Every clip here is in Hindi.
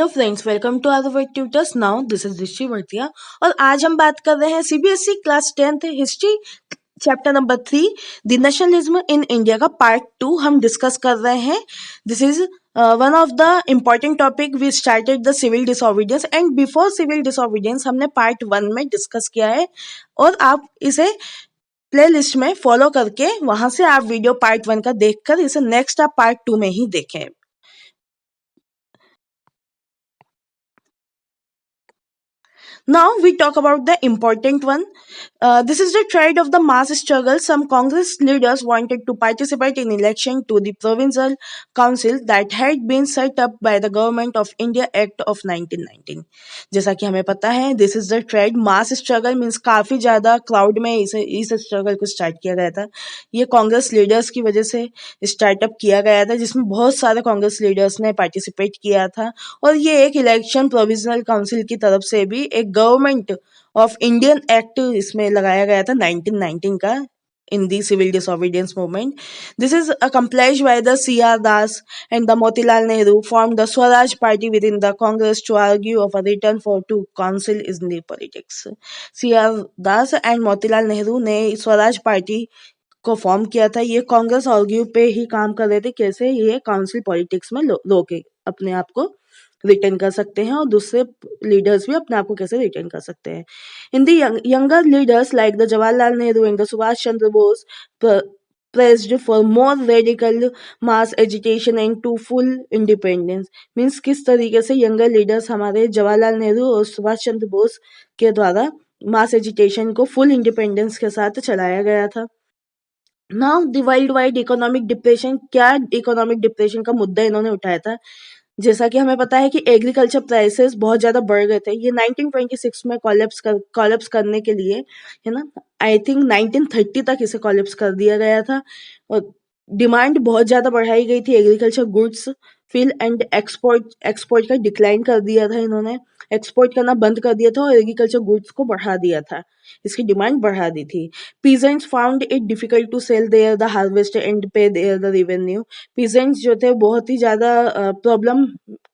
Hello friends, welcome to our tutors. Now this is Rishi Vartiya और आज हम बात कर रहे हैं CBSE class 10th history chapter number 3 the nationalism in India का पार्ट 2 हम डिस्कस कर रहे हैं। This is one of the important topic. We started the civil disobedience and before civil disobedience हमने पार्ट 1 में डिस्कस किया है और आप इसे प्ले लिस्ट में फॉलो करके वहां से आप वीडियो पार्ट 1 का देखकर इसे नेक्स्ट आप पार्ट 2 में ही देखें। Now we talk about the important one. This is the trend of the mass struggle. Some Congress leaders wanted to participate in election to the provincial council that had been set up by the Government of India Act of 1919. जैसा कि हमें पता है, this is the trend. Mass struggle means काफी ज्यादा क्राउड में इस स्ट्रगल को स्टार्ट किया गया था। ये कांग्रेस लीडर्स की वजह से स्टार्टअप किया गया था, जिसमें बहुत सारे कांग्रेस लीडर्स ने पार्टिसिपेट किया था और ये एक इलेक्शन प्रोविजनल काउंसिल की तरफ से भी एक गवर्नमेंट ऑफ इंडियन एक्ट इसमें लगाया गया था 1919 का in the civil disobedience movement. This is accomplished by the C.R. Das and the Motilal Nehru formed the Swaraj party within the Congress to argue of a return for to council in the politics. C.R. Das and Motilal Nehru ने स्वराज पार्टी को फॉर्म किया था। ये कांग्रेस आर्ग्यू पे ही काम कर रहे थे, कैसे ये काउंसिल पॉलिटिक्स में लोग अपने आप को रिटर्न कर सकते हैं और दूसरे लीडर्स भी अपने आप को कैसे रिटर्न कर सकते हैं। In the younger leaders like the Jawaharlal Nehru and the Subhash Chandra Bose pressed for more radical mass agitation and to full independence. Means किस तरीके से यंगर लीडर्स हमारे जवाहरलाल नेहरू और सुभाष चंद्र बोस के द्वारा मास एजिटेशन को फुल इंडिपेंडेंस के साथ चलाया गया था। Now the world wide economic depression, क्या इकोनॉमिक डिप्रेशन का मुद्दा इन्होंने उठाया था? जैसा कि हमें पता है कि एग्रीकल्चर प्राइसेस बहुत ज़्यादा बढ़ गए थे। ये 1926 में कॉलेप्स करने के लिए, है ना, आई थिंक 1930 तक इसे कॉलेप्स कर दिया गया था और डिमांड बहुत ज़्यादा बढ़ाई गई थी। Agriculture goods fell and export का डिक्लाइन कर दिया था इन्होंने, एक्सपोर्ट करना बंद कर दिया था और एग्रीकल्चर गुड्स को बढ़ा दिया था, इसकी डिमांड बढ़ा दी थी। Peasants found it difficult to sell their the harvest and pay their the revenue. Peasants जो थे बहुत ही ज़्यादा प्रॉब्लम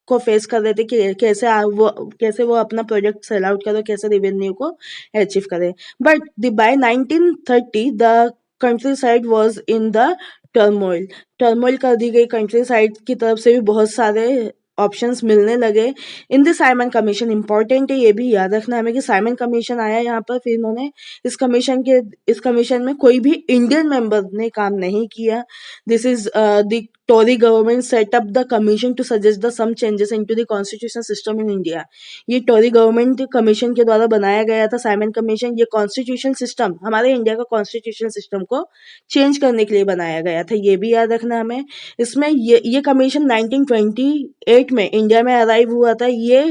को फेस कर रहे थे कि कैसे वो अपना प्रोडक्ट सेल आउट करें, कैसे रेवेन्यू को अचीव करें। But by 1930 the country side was in the turmoil कर दी गई। कंट्री साइड की तरफ से भी बहुत सारे ऑप्शंस मिलने लगे। In the Simon commission, important है ये भी याद रखना हमें कि साइमन कमीशन आया यहाँ पर, फिर इन्होंने इस कमीशन में कोई भी इंडियन मेंबर ने काम नहीं किया। This is the Tory government set up the commission to suggest the some changes into the constitution system in India. ये टोरी गवर्नमेंट कमीशन के द्वारा बनाया गया था साइमन कमीशन। ये कॉन्स्टिट्यूशन सिस्टम, हमारे इंडिया का कॉन्स्टिट्यूशन सिस्टम को चेंज करने के लिए बनाया गया था, ये भी याद रखना हमें। इसमें ये कमीशन 1928 में इंडिया में अराइव हुआ था। ये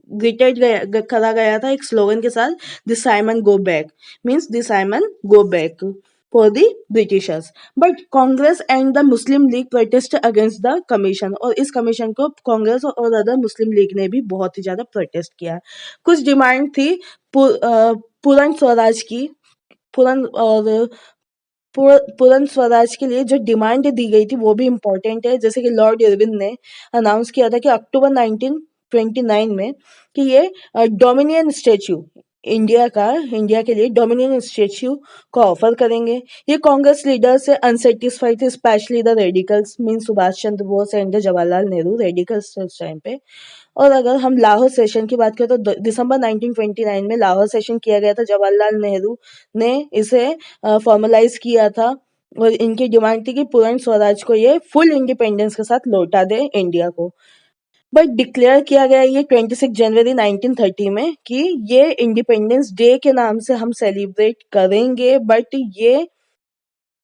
ग्रीटेड करा गया था एक स्लोगन के साथ, this Simon go back, means this Simon go back for the Britishers. But Congress and the Muslim League protest against the commission, और इस कमीशन को कांग्रेस और अदर मुस्लिम लीग ने भी बहुत ही ज्यादा प्रोटेस्ट किया। कुछ डिमांड थी पूर्ण स्वराज की, पूर्ण स्वराज के लिए जो डिमांड दी गई थी वो भी इम्पोर्टेंट है। जैसे कि लॉर्ड इरविन ने अनाउंस किया था कि अक्टूबर 1929 में कि ये डोमिनियन स्टेच्यू इंडिया के लिए डोमिनियन स्टेच्यू को ऑफर करेंगे। ये कांग्रेस लीडर से अनसेटिस्फाइड थे, specially the radicals, mean Subhash Chandra Bose and Jawaharlal Nehru, radicals उस टाइम पे। और अगर हम लाहौर सेशन की बात करें तो दिसंबर 1929 में लाहौर सेशन किया गया था। जवाहरलाल नेहरू ने इसे फॉर्मलाइज किया था और इनकी डिमांड थी कि पूर्ण स्वराज को ये फुल इंडिपेंडेंस के साथ लौटा दे इंडिया को। बट डिक्लेयर किया गया ये 26 जनवरी 1930 में कि ये इंडिपेंडेंस डे के नाम से हम सेलिब्रेट करेंगे, बट ये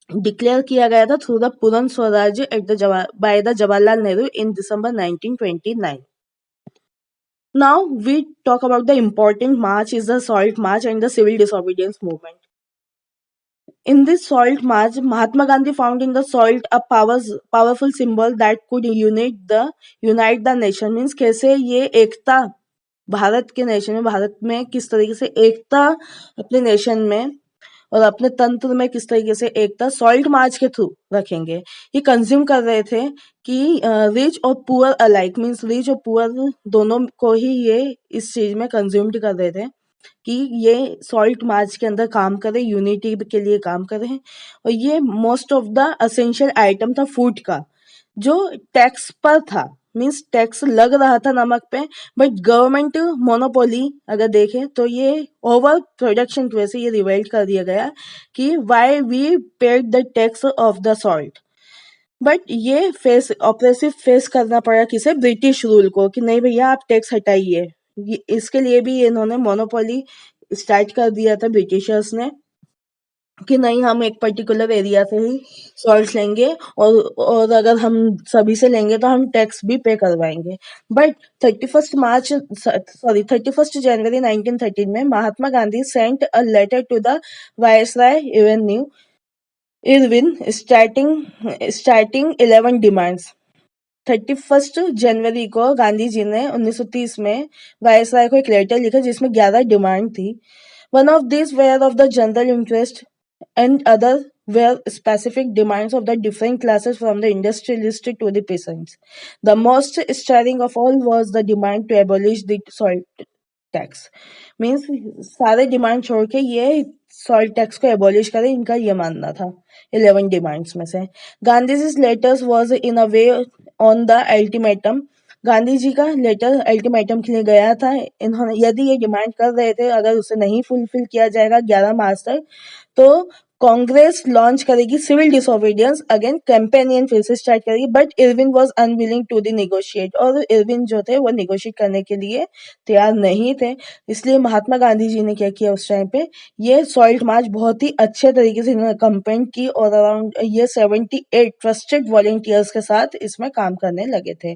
डिक्लेयर किया गया था थ्रू द पूर्ण Swaraj by the Jawaharlal Nehru in December 1929. Now we talk about the important march is the Salt March and the Civil Disobedience Movement. In this Salt March, Mahatma Gandhi found in the salt a powerful symbol that could unite the nation. Means कैसे ये एकता भारत के नेशन में, भारत में किस तरीके से एकता अपने नेशन में और अपने तंत्र में किस तरीके से एकता सॉल्ट मार्च के थ्रू रखेंगे। ये कंज्यूम कर रहे थे कि रिच और पुअर अलाइक, मीन्स रिच और पुअर दोनों को ही ये इस चीज में कंज्यूम्ड कर रहे थे कि ये सॉल्ट मार्च के अंदर काम करे, यूनिटी के लिए काम करे। और ये most of the essential item था फूड का जो टैक्स पर था, मीन्स टैक्स लग रहा था नमक पे, बट गवर्नमेंट मोनोपोली अगर देखें तो ये ओवर प्रोडक्शन की वजह से ये रिवेल्ट कर दिया गया कि why we paid the tax of the salt. But ये ऑपरेसिव फेस करना पड़ा किसे, ब्रिटिश रूल को, कि नहीं भैया आप टैक्स हटाइए। इसके लिए भी इन्होंने मोनोपोली स्टार्ट कर दिया था ब्रिटिशर्स ने कि नहीं हम एक पर्टिकुलर एरिया से ही सॉल्ट लेंगे और अगर हम सभी से लेंगे तो हम टैक्स भी पे करवाएंगे। बट 31 जनवरी 1913 में Mahatma Gandhi sent a letter to the viceroy Irwin starting 11 demands. 31 जनवरी को गांधी जी ने 1930 में वायसराय को एक लेटर लिखा जिसमें 11 डिमांड थी। One of this were of the general interest and other were specific demands of the different classes from the industrialist to the peasants. The most stirring of all was the demand to abolish the salt tax. Means सारे डिमांड छोड़ के ये सॉल्ट टैक्स को एबॉलिश करें, इनका ये मानना था 11 डिमांड्स में से। Gandhi ji letters was in a way on the ultimatum. Gandhi ji का लेटर अल्टीमेटम के लिए गया था। इन्होंने यदि ये डिमांड कर रहे थे अगर उसे नहीं फुलफिल किया जाएगा 11 मार्च तक तो कांग्रेस लॉन्च करेगी सिविल डिसोबीडियंस, अगेन कैंपेनियन फिर से स्टार्ट करेगी। But Irwin was unwilling to the negotiate, और इरविन जो थे वो नेगोशिएट करने के लिए तैयार नहीं थे। इसलिए महात्मा गांधी जी ने क्या किया उस टाइम पे, ये सॉल्ट मार्च बहुत ही अच्छे तरीके से इन्होंने कंपेन की और अराउंड ये 78 ट्रस्टेड वॉलेंटियर्स के साथ इसमें काम करने लगे थे।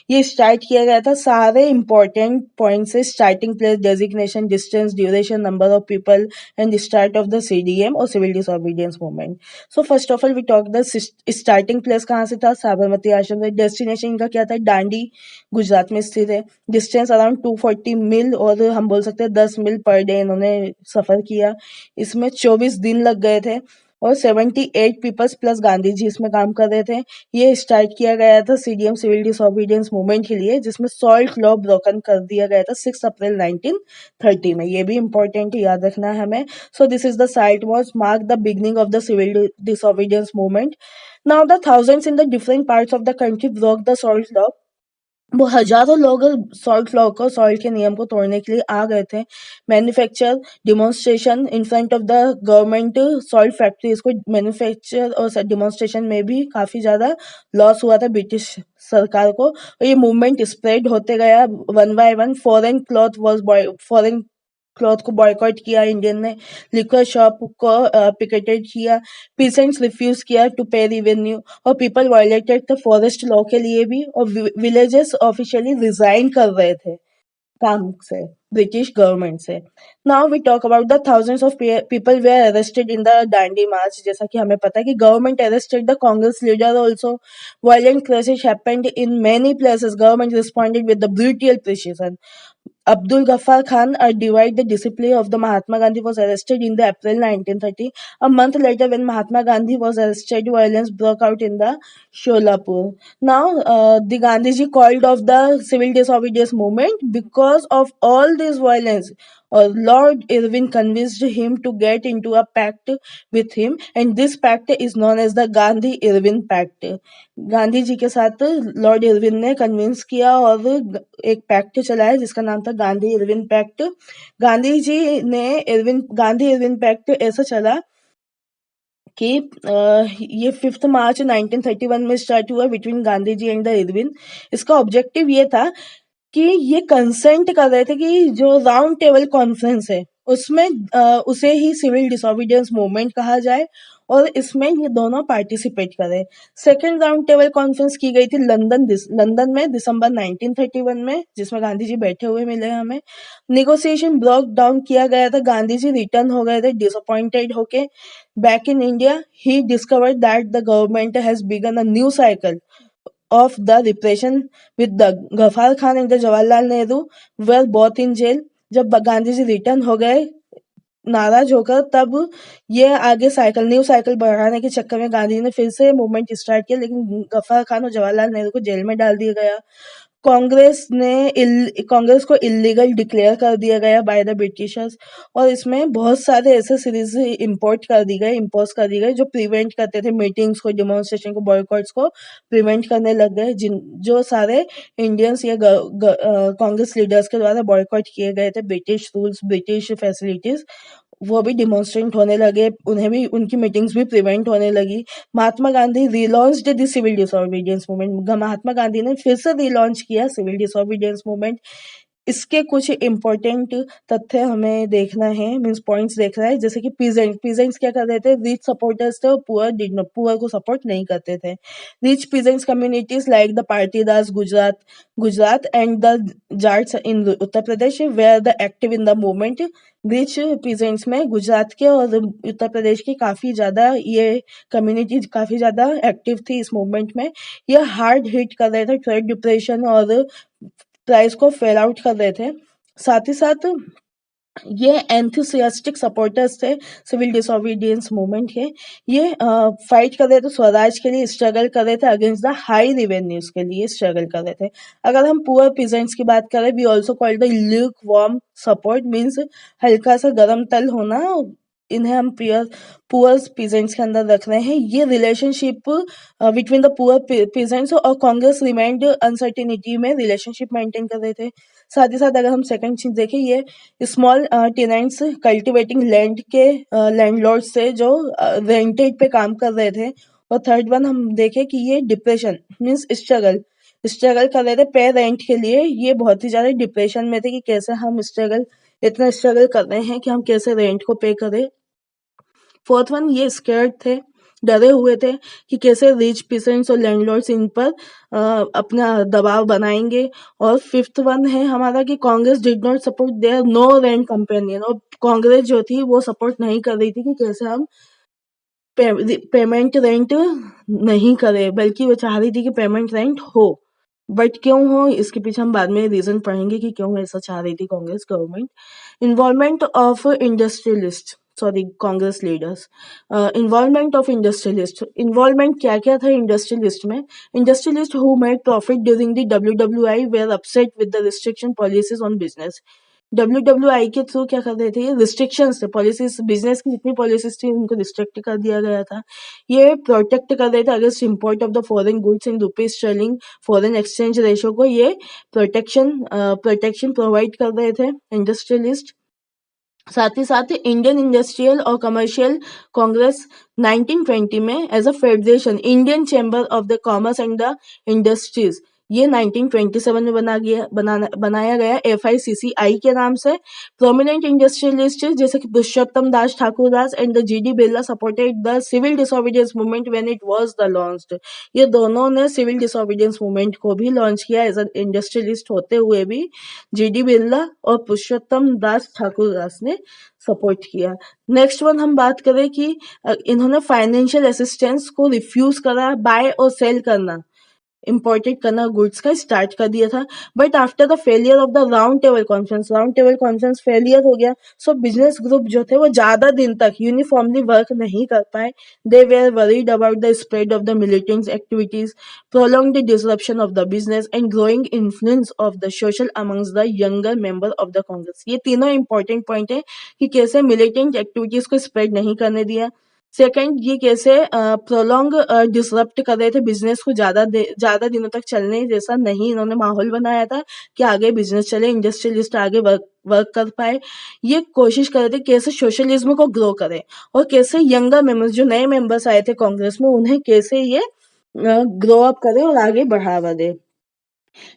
ये स्टार्ट किया गया था सारे इंपॉर्टेंट पॉइंट से, starting place, designation, distance, duration, number of people and start of the CDM और civil disobedience movement. So first of all we talk the starting place कहाँ से था, साबरमती आश्रम से। डेस्टिनेशन इनका क्या था, डांडी गुजरात में स्थित है। डिस्टेंस अराउंड 240 मील और हम बोल सकते हैं 10 मील पर डे इन्होंने सफर किया। इसमें 24 दिन लग गए थे और 78 पीपल्स प्लस गांधी जी इसमें काम कर रहे थे। ये स्टार्ट किया गया था सीडीएम सिविल डिसोबीडियंस मूवमेंट के लिए, जिसमें सॉल्ट लॉ ब्रोकन कर दिया गया था 6 अप्रैल 1930 में। ये भी इंपॉर्टेंट याद रखना है हमें। So this is the site was marked the beginning of the civil disobedience movement. Now the thousands in the different parts of the country broke the salt law. वो हजारों लोग सॉल्ट लॉ को, सॉल्ट के नियम को तोड़ने के लिए आ गए थे। Manufacture demonstration in front of the government salt factories को, मैन्युफैक्चर और डिमॉन्स्ट्रेशन में भी काफी ज्यादा लॉस हुआ था ब्रिटिश सरकार को। और ये मूवमेंट स्प्रेड होते गया one by one. Foreign cloth को बॉयकॉट किया इंडियन ने, लिक्वर शॉप को पिकेटेड किया, पीसेंट्स रिफ्यूज किया टू पे रेवेन्यू, और people violated the forest law के लिए भी, और विलेजेस ऑफिशियली रिजाइन कर रहे थे काम से, ब्रिटिश गवर्नमेंट से। Now we talk about the thousands of people were arrested in the Dandi march. जैसा कि हमें पता है कि government arrested the Congress leader also. Violent clashes happened in many places. Government responded with the brutal precision. Abdul Ghaffar Khan, a divide the discipline of the Mahatma Gandhi, was arrested in the April 1930. A month later, when Mahatma Gandhi was arrested, violence broke out in the Sholapur. Now, the Gandhiji called off the civil disobedience movement because of all this violence. Lord Irwin convinced him to get into a pact with him, and this pact is known as the Gandhi-Irwin Pact. Gandhi ji के साथ लॉर्ड इरविन ने कन्विंस किया और एक पैक्ट चलाया जिसका नाम था Gandhi Irwin pact. Gandhi Irwin pact ऐसा चला कि ये 5 मार्च 1931 में स्टार्ट हुआ between Gandhi ji and the Irwin. इसका ऑब्जेक्टिव ये था कि ये कंसेंट कर रहे थे कि जो राउंड टेबल कॉन्फ्रेंस है उसमें उसे ही सिविल डिसोबीडियंस मूवमेंट कहा जाए और इसमें ये दोनों पार्टिसिपेट करें। सेकेंड राउंड टेबल कॉन्फ्रेंस की गई थी लंदन में दिसंबर 1931 में, जिसमें गांधी जी बैठे हुए मिले हमें। नेगोशिएशन ब्लॉक डाउन किया गया था। गांधी जी रिटर्न हो गए थे डिसअपॉइंटेड होके। Back in India he discovered that the government has begin a new cycle of the repression with the Ghaffar Khan and the Jawaharlal Nehru were both in jail. जब गांधी जी रिटर्न हो गए नाराज होकर तब ये आगे न्यू साइकिल बढ़ाने के चक्कर में गांधी ने फिर से मूवमेंट स्टार्ट किया, लेकिन गफ्फार खान और जवाहरलाल नेहरू को जेल में डाल दिया गया। कांग्रेस को इलीगल डिक्लेयर कर दिया गया बाय द ब्रिटिशर्स, और इसमें बहुत सारे ऐसे सीरीज इम्पोज कर दी गई जो प्रिवेंट करते थे मीटिंग्स को, डेमोन्स्ट्रेशन को, बॉयकॉट्स को प्रिवेंट करने लग गए, जो सारे इंडियंस या कांग्रेस लीडर्स के द्वारा बॉयकॉट किए गए थे, ब्रिटिश रूल्स, ब्रिटिश फैसिलिटीज, वो भी डिमॉन्स्ट्रेट होने लगे, उन्हें भी उनकी मीटिंग्स भी प्रिवेंट होने लगी। Mahatma Gandhi relaunched the civil disobedience movement. Mahatma Gandhi ने फिर से रीलॉन्च किया सिविल डिसोबीडियंस मूवमेंट। इसके कुछ इम्पोर्टेंट तथ्य हमें देखना है, मीन्स पॉइंट्स देखना है, जैसे कि पीजेंट्स क्या कर रहे थे, रिच सपोर्टर्स थे और पुअर को सपोर्ट नहीं करते थे। Rich peasants communities like the Patidas Gujarat and the Jats in Uttar Pradesh were the active in the movement. Rich peasants में गुजरात के और उत्तर प्रदेश की काफी ज्यादा ये कम्युनिटी काफी ज्यादा एक्टिव थी इस मूवमेंट में। ये हार्ड हिट कर रहे थे ट्रेड डिप्रेशन और प्राइस को फेल आउट कर रहे थे। साथ ही साथ ये एंथुसियास्टिक सपोर्टर्स थे सिविल डिसोबीडियंस मूवमेंट के। ये फाइट कर रहे थे स्वराज के लिए, स्ट्रगल कर रहे थे अगेंस्ट द हाई रेवेन्यूज के लिए स्ट्रगल कर रहे थे। अगर हम पुअर पीजेंट्स की बात करें, we also called the lukewarm support, means हल्का सा गर्म तल होना, इन्हें हम पुअर पीजेंट्स के अंदर रख रहे हैं। ये relationship between the poor peasants और कांग्रेस रिमाइंड अनसर्टिनिटी में रिलेशनशिप मेंटेन कर रहे थे। साथ ही साथ अगर हम सेकंड चीज देखें, ये स्मॉल टेनेंट्स कल्टिवेटिंग लैंड के लैंडलॉर्ड से जो रेंटेड पे काम कर रहे थे। और थर्ड वन हम देखें कि ये डिप्रेशन मीन्स स्ट्रगल कर रहे थे पे रेंट के लिए। ये बहुत ही ज्यादा डिप्रेशन में थे कि कैसे हम इतना स्ट्रगल कर रहे हैं कि हम कैसे रेंट को पे करें। फोर्थ वन, ये स्कैर्ड थे, डरे हुए थे कि कैसे रिच पीसेंट्स और लैंडलॉर्ड्स इन पर अपना दबाव बनाएंगे। और फिफ्थ वन है हमारा कि Congress did not support their no rent campaign, और कांग्रेस जो थी वो सपोर्ट नहीं कर रही थी कि कैसे हम पेमेंट रेंट नहीं करें, बल्कि वो चाह रही थी कि पेमेंट रेंट हो। बट क्यों हो, इसके पीछे हम बाद में रीजन पढ़ेंगे कि क्यों ऐसा चाह रही थी Congress government. Involvement of industrialist, sorry Congress leaders. Involvement of industrialist, involvement क्या क्या था इंडस्ट्रियलिस्ट में। Industrialist who made profit during the WWI were upset with the restriction policies on business. WWI के थ्रू क्या कर रहे थे, ये रिस्ट्रिक्शंस थे, पॉलिसीज, बिजनेस की जितनी पॉलिसीज थी उनको रिस्ट्रिक्ट कर दिया गया था। ये प्रोटेक्ट कर रहे थे against import of the foreign goods in rupees sterling, foreign exchange ratio को ये प्रोटेक्शन प्रोवाइड कर रहे थे इंडस्ट्रियलिस्ट। साथ ही साथ इंडियन इंडस्ट्रियल और कमर्शियल कांग्रेस 1920 में as a federation, Indian chamber of the commerce and the industries, ये 1927 में बनाया गया FICCI के नाम से। प्रोमिनेंट इंडस्ट्रियलिस्ट जैसे कि Purushottam Das Thakurdas and the GD Birla supported the civil disobedience movement when it was the launched. ये दोनों ने सिविल डिसोबीडियंस मूवमेंट को भी लॉन्च किया एज अ इंडस्ट्रियलिस्ट होते हुए भी GD बिरला और पुरुषोत्तम दास ठाकुरदास ने सपोर्ट किया। नेक्स्ट वन हम बात करें कि इन्होंने फाइनेंशियल असिस्टेंस को रिफ्यूज करा, बाय और सेल करना, इम्पोर्टेड करना गुड्स का स्टार्ट कर दिया था। But after the failure of the round table conference failure हो गया, सो बिजनेस ग्रुप जो थे वो ज्यादा दिन तक यूनिफॉर्मली वर्क नहीं कर पाए। They were worried about the spread of the militant activities, prolong the disruption of the business and growing influence of the social amongst the younger member of the Congress. ये तीनों इंपॉर्टेंट पॉइंट है कि कैसे मिलिटेंट एक्टिविटीज को स्प्रेड नहीं करने दिया। सेकंड, ये कैसे प्रोलॉन्ग डिसरप्ट कर रहे थे बिजनेस को, ज्यादा दिनों तक चलने जैसा नहीं इन्होंने माहौल बनाया था कि आगे बिजनेस चले, इंडस्ट्रियलिस्ट आगे वर्क कर पाए। ये कोशिश कर रहे थे कैसे सोशलिज्म को ग्रो करें और कैसे यंगर मेंबर्स, जो नए मेंबर्स आए थे कांग्रेस में, उन्हें कैसे ये ग्रो अप करे और आगे बढ़ावा दे।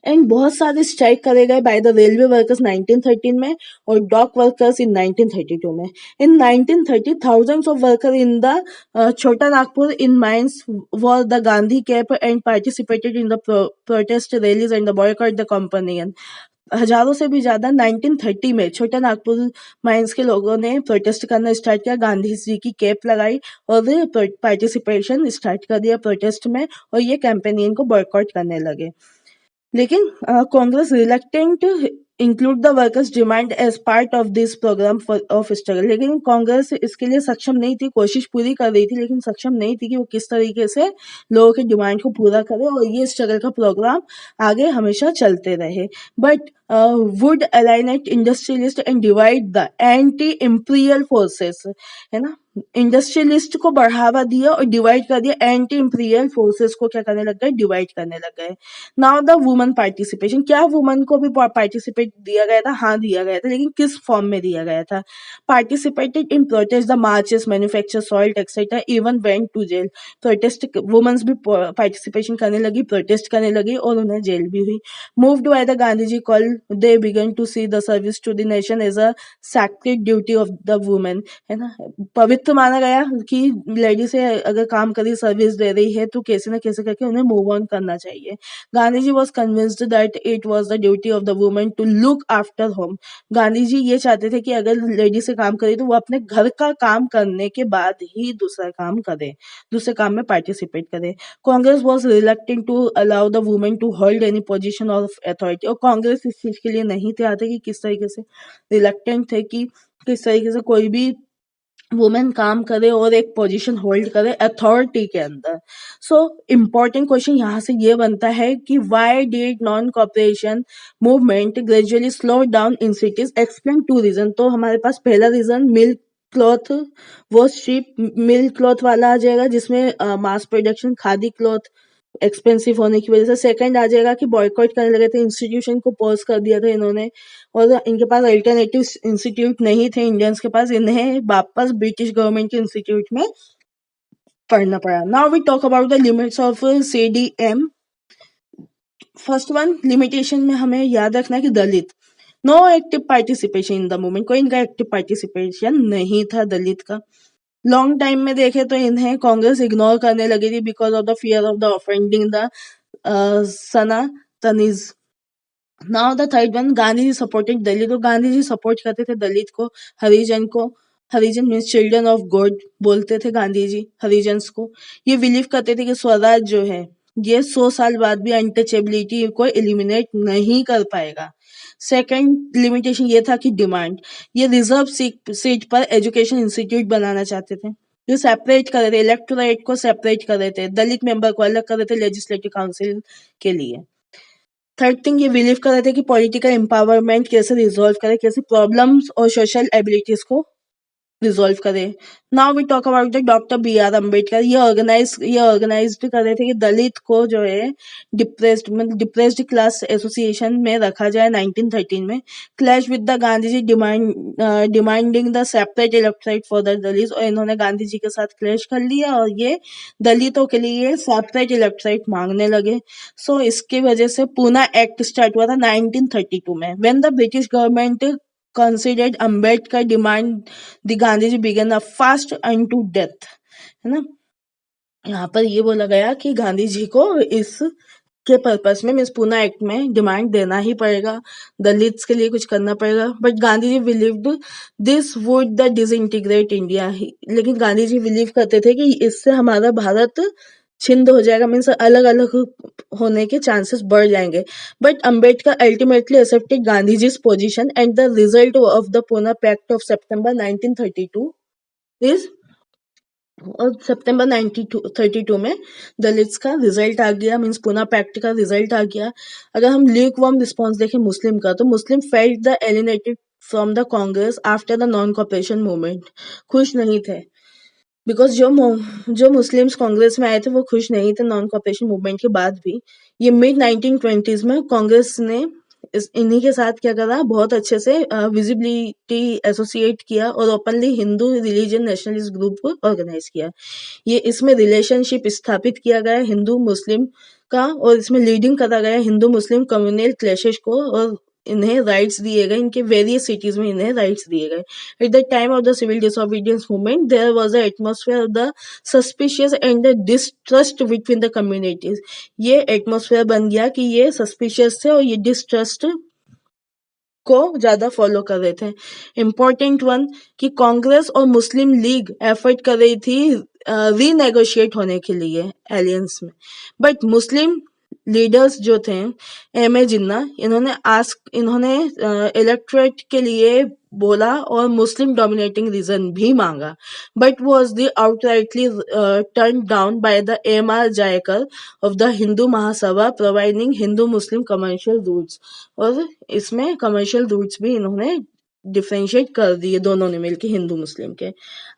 एंड बहुत सारे स्ट्राइक करे गए बाय द रेलवे वर्कर्स 1913 में और डॉक वर्कर्स इन 1932 में। इन 1930 thousands of workers in the छोटा Nagpur in mines wore the Gandhi cap and participated in the protest rallies and the boycott the company। हजारों से भी ज्यादा 1930 में छोटा नागपुर माइंस के लोगों ने प्रोटेस्ट करना स्टार्ट किया, गांधी जी की कैप लगाई और पार्टिसिपेशन स्टार्ट कर दिया प्रोटेस्ट में, और ये कैंपेनियन को बॉयकॉट करने लगे। लेकिन Congress include the workers demand as part of this program of struggle. लेकिन कांग्रेस इसके लिए सक्षम नहीं थी, कोशिश पूरी कर रही थी लेकिन सक्षम नहीं थी कि वो किस तरीके से लोगों की डिमांड को पूरा करे और ये स्ट्रगल का प्रोग्राम आगे हमेशा चलते रहे। But would alienate industrialist and divide the anti imperial forces, है ना, इंडस्ट्रियलिस्ट को बढ़ावा दिया और डिवाइड कर दिया, एंटी इम्पीरियल फोर्सेस को क्या करने लग गए, डिवाइड करने लग गए। नाउ द वुमन पार्टिसिपेशन, क्या वुमन को भी पार्टिसिपेट दिया गया था? हाँ दिया गया था, लेकिन किस फॉर्म में दिया गया था? Participated in protest, the marches, manufacture salt etcetera, even went to jail. Protest women's भी पार्टिसिपेशन करने लगी, प्रोटेस्ट करने लगी और उन्हें जेल भी हुई। Moved by the Gandhi ji call, they began to see the service to the nation as a sacred duty of the women, है ना, पवित्र माना गया कि लेडी से अगर काम करी, सर्विस दे रही है तो कैसे ना कैसे करके उन्हें मूव ऑन करना चाहिए। Gandhi ji was convinced that it was the duty of the women to look after home. Gandhi ji ये चाहते थे कि अगर लेडी से काम करे तो वो अपने घर का काम करने के बाद ही दूसरा काम करे, दूसरे काम में पार्टिसिपेट करे। Congress was reluctant to allow the women to hold any position of authority, और कांग्रेस इस चीज के लिए नहीं थे आते कि किस तरीके से रिलक्टेंट थे कि किस तरीके से कोई भी वुमेन काम करे और एक पोजीशन होल्ड करे अथॉरिटी के अंदर। सो इम्पोर्टेंट क्वेश्चन यहाँ से ये बनता है कि why did non cooperation movement gradually slow down in cities, explain to reason. तो हमारे पास पहला रीजन मिल्क क्लॉथ वो शिप, मिल्क क्लॉथ वाला आ जाएगा जिसमें mass production khadi cloth expensive होने की वजह से। सेकंड आ जाएगा कि बॉयकॉट करने लगे थे, इंस्टीट्यूशन को पॉज कर दिया था इन्होंने, और इनके पास अल्टरनेटिव इंस्टीट्यूट नहीं थे इंडियंस के पास, इन्हें वापस ब्रिटिश गवर्नमेंट के इंस्टीट्यूट में पढ़ना पड़ा। Now we talk about the limits of CDM। First one limitation में हमें याद रखना है कि Dalit, no active participation in the movement, कोई इनका एक्टिव पार्टिसिपेशन नहीं था दलित का। लॉन्ग टाइम में देखे तो इन्हें कांग्रेस इग्नोर करने लगी थी because of the fear of the offending the Sanatanis. Now the third one, Gandhi ji supported Dalit, तो गांधी जी सपोर्ट करते थे दलित को, हरिजन को। हरिजन मीन्स चिल्ड्रन ऑफ गॉड बोलते थे गांधी जी हरिजन्स को। ये बिलीव करते थे कि स्वराज जो है ये 100 साल बाद भी अनटचेबिलिटी को एलिमिनेट नहीं कर पाएगा। सेकंड लिमिटेशन ये था कि डिमांड, ये रिजर्व सीट पर एजुकेशन इंस्टीट्यूट बनाना चाहते थे, जो सेपरेट कर रहे थे, इलेक्टोरेट को सेपरेट कर रहे थे, दलित मेंबर को अलग कर रहे थे लेजिस्लेटिव काउंसिल के लिए। थर्ड थिंग, ये बिलीव कर रहे थे कि पॉलिटिकल एम्पावरमेंट कैसे रिजॉल्व करे, कैसे प्रॉब्लम्स और सोशल एबिलिटीज को रिजॉल्व करे। Now we talk about the doctor BR Ambedkar. ये ऑर्गेनाइज कर रहे थे कि दलित को जो है डिप्रेस्ड क्लास एसोसिएशन में रखा जाए 1913 में। Clash with the Gandhi ji demanding the separate electorate for the Dalit, और इन्होंने गांधी जी के साथ क्लैश कर लिया और ये दलितों के लिए सेपरेट इलेक्टोरेट मांगने लगे। सो इसकी वजह से पूना एक्ट स्टार्ट हुआ था 1932 में। When the British government considered Ambedkar demand, the Gandhiji began a fast unto death, है ना। यहाँ पर ये बोला गया कि गांधी जी को इस के पर्पस में मीन्स पूना एक्ट में डिमांड देना ही पड़ेगा, दलित्स के लिए कुछ करना पड़ेगा। But Gandhi ji believed this would the disintegrate India, लेकिन गांधी जी बिलीव करते थे कि इससे हमारा भारत छिंद हो जाएगा, मीन्स अलग अलग होने के चांसेस बढ़ जाएंगे। But Ambedkar ultimately accepted Gandhi ji position and the result of the Poona pact of September 1932 is, और सितंबर 1932 में दलित्स का रिजल्ट आ गया, मीन्स पूना पैक्ट का रिजल्ट आ गया। अगर हम ल्यूक वार्म रिस्पॉन्स देखें मुस्लिम का, तो Muslim felt the alienated from the Congress after the non cooperation movement, खुश नहीं थे बिकॉज जो मुस्लिम्स कांग्रेस में आए थे वो खुश नहीं थे नॉन कॉपरेशन मूवमेंट के बाद भी। ये मिड 1920s में कांग्रेस ने इन्हीं के साथ क्या करा, बहुत अच्छे से विजिबिलिटी एसोसिएट किया और openly Hindu religion nationalist group organise किया। ये इसमें रिलेशनशिप स्थापित किया गया हिंदू मुस्लिम का, और इसमें लीडिंग करा गया हिंदू मुस्लिम कम्युनल क्लैशेस को, और इन्हें राइट्स दिए गए, इनके वेरियस सिटीज में इन्हें राइट्स दिए गए। At the time of the civil disobedience movement there was a atmosphere of the suspicious and the distrust between the communities. ये एटमॉस्फेयर बन गया कि ये सस्पिशियस थे और ये डिस्ट्रस्ट को ज्यादा फॉलो कर रहे थे। इम्पोर्टेंट वन कि कांग्रेस और मुस्लिम लीग एफर्ट कर रही थी रीनेगोशिएट होने के लिए एलियंस में, बट मुस्लिम लीडर्स जो थे, एम ए जिन्ना, इन्होंने इलेक्टोरेट के लिए बोला और मुस्लिम डोमिनेटिंग रीजन भी मांगा, but was the outrightly turn down by the M R Jayakar of the Hindu Mahasabha providing Hindu Muslim commercial routes. और इसमें कमर्शियल रूट्स भी इन्होंने डिफरेंशिएट कर दिए दोनों ने मिलकर हिंदू मुस्लिम के।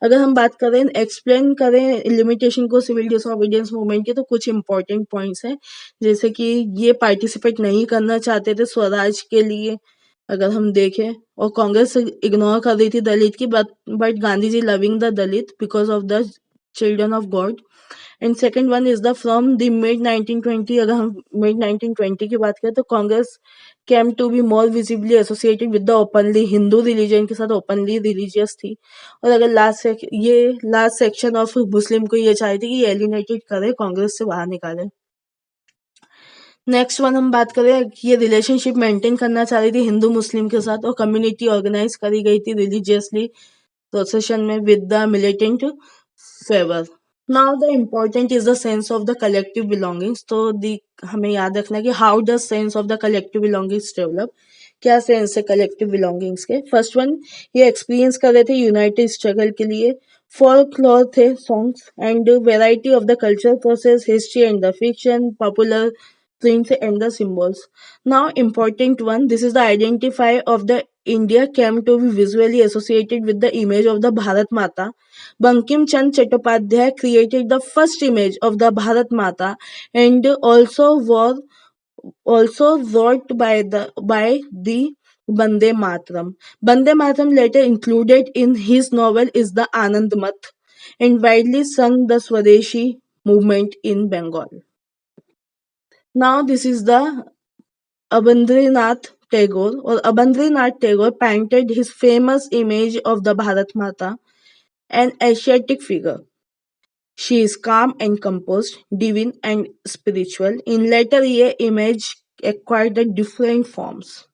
अगर हम बात करें, एक्सप्लेन करें लिमिटेशन को सिविल डिसोबीडियंस मूवमेंट के, तो कुछ इंपॉर्टेंट पॉइंट्स हैं, जैसे कि ये पार्टिसिपेट नहीं करना चाहते थे स्वराज के लिए, अगर हम देखें, और कांग्रेस इग्नोर कर रही थी दलित की, but Gandhi ji loving the Dalit because of the children of God. And second one is the from the mid 1920, अगर हम मिड 1920 की बात करें, तो Congress came to be more visibly associated with the openly Hindu religion के साथ, ओपनली रिलीजियस थी। और अगर लास्ट सेक्शन ऑफ मुस्लिम को ये चाहती कि ये एलिनेटेड करे, कांग्रेस से बाहर निकाले। नेक्स्ट वन हम बात करें, ये रिलेशनशिप मेंटेन करना चाह रही थी हिंदू मुस्लिम के साथ, और कम्युनिटी ऑर्गेनाइज करी गई थी रिलीजियसली प्रोसेशन में with the militant favour. Now the important is the sense of the collective belongings. तो हमें याद रखना है कि how does sense of the collective belongings develop, क्या सेंस है कलेक्टिव बिलोंगिंग्स के। फर्स्ट वन, ये एक्सपीरियंस कर रहे थे यूनाइटेड स्ट्रगल के लिए, folklore थे songs and variety of the culture process, history and the fiction, popular prints and the symbols. Now important one, this is the identify of the India came to be visually associated with the image of the Bharat Mata. Bankim Chand Chattopadhyay created the first image of the Bharat Mata and also wrote by the Bande Mataram. Bande Mataram later included in his novel is the Anand Math and widely sung the Swadeshi movement in Bengal. Now this is the Abandrinath Tagore painted his famous image of the Bharat Mata, an Asiatic figure. She is calm and composed, divine and spiritual. In later year, image acquired the different forms.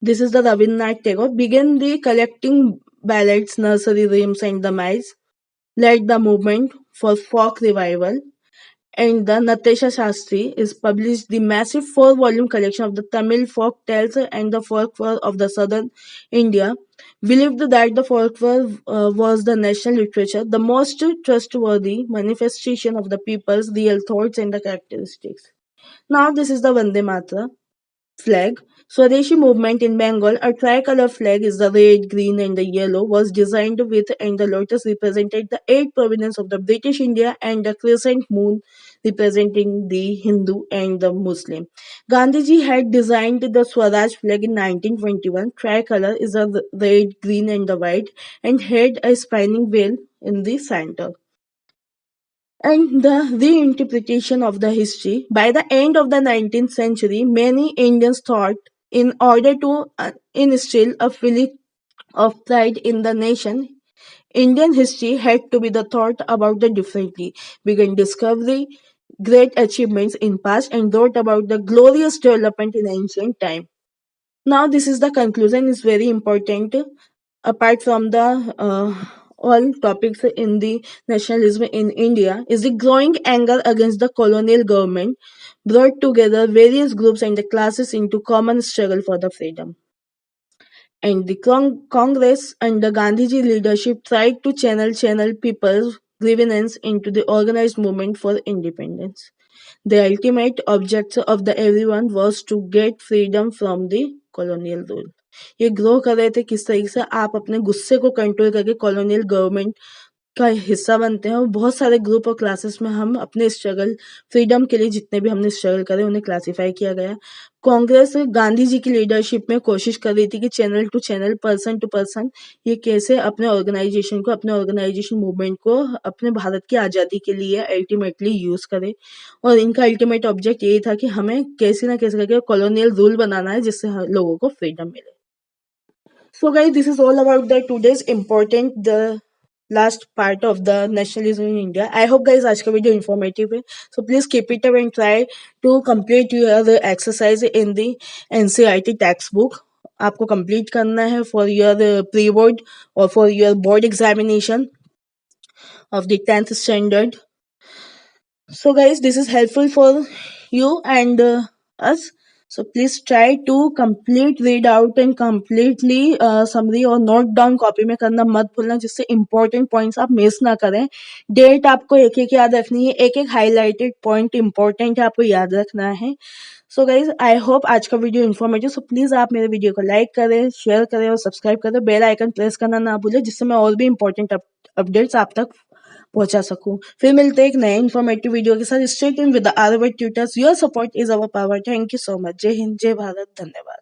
This is the Rabindranath Tagore. Began the collecting ballads, nursery rhymes, and the mice. Led the movement for folk revival. And the Natesha Shastri is published the massive 4-volume collection of the Tamil folk tales and the folklore of the southern India. Believed that the folklore was the national literature, the most trustworthy manifestation of the people's real thoughts and the characteristics. Now this is the Vande Matra flag. Swadeshi movement in Bengal, a tricolor flag is the red, green and the yellow, was designed with, and the lotus represented the 8 provinces of the British India and the crescent moon representing the Hindu and the Muslim. Gandhiji had designed the Swaraj flag in 1921. Tricolor is a red, green and the white and had a spinning wheel in the center. And the reinterpretation of the history. By the end of the 19th century, many Indians thought in order to instill a feeling of pride in the nation, Indian history had to be the thought about the differently, began discovery, great achievements in past, and wrote about the glorious development in ancient time. Now this is the conclusion is very important. Apart from the all topics in the nationalism in India, is the growing anger against the colonial government brought together various groups and the classes into common struggle for the freedom. And the Congress under Gandhiji leadership tried to channel people's grievance into the organized movement for independence. The ultimate objective of the everyone was to get freedom from the colonial rule. ये ग्रो कर रहे थे किस तरीके से आप अपने गुस्से को कंट्रोल करके कॉलोनियल गवर्नमेंट का हिस्सा बनते हैं, और बहुत सारे ग्रुप और क्लासेस में हम अपने स्ट्रगल फ्रीडम के लिए जितने भी हमने स्ट्रगल करे उन्हें क्लासिफाई किया गया। कांग्रेस गांधी जी की लीडरशिप में कोशिश कर रही थी कि channel to channel, person to person, ये कैसे अपने ऑर्गेनाइजेशन मूवमेंट को अपने भारत की आज़ादी के लिए अल्टीमेटली यूज करे, और इनका अल्टीमेट ऑब्जेक्ट यही था कि हमें कैसे ना कैसे करके कॉलोनियल रूल बनाना है जिससे लोगों को फ्रीडम मिले। So guys, this is all about the today's important the last part of the nationalism in India. I hope guys आज का वीडियो informative है. So please keep it up and try to complete your exercise in the NCERT textbook. आपको complete करना है for your pre-board or for your board examination of the 10th standard. So guys, this is helpful for you and us. So please try to complete read out and completely summary और note down copy में करना मत भूलना, जिससे important points आप miss ना करें. Date आपको एक एक याद रखनी है, एक एक highlighted point important है, आपको याद रखना है. सो गाइज आई होप आज का वीडियो इन्फॉर्मेटिव. सो प्लीज़ आप मेरे वीडियो को लाइक करें, शेयर करें और सब्सक्राइब करें. बेल आइकन प्रेस करना ना भूलें, जिससे मैं और भी इंपॉर्टेंट अपडेट्स आप तक पहुंचा सकूं. फिर मिलते हैं एक नए इन्फॉर्मेटिव वीडियो के साथ. Stay tuned with the Harvard tutors. Your support is our power. Thank you so much. जय हिंद, जय भारत, धन्यवाद.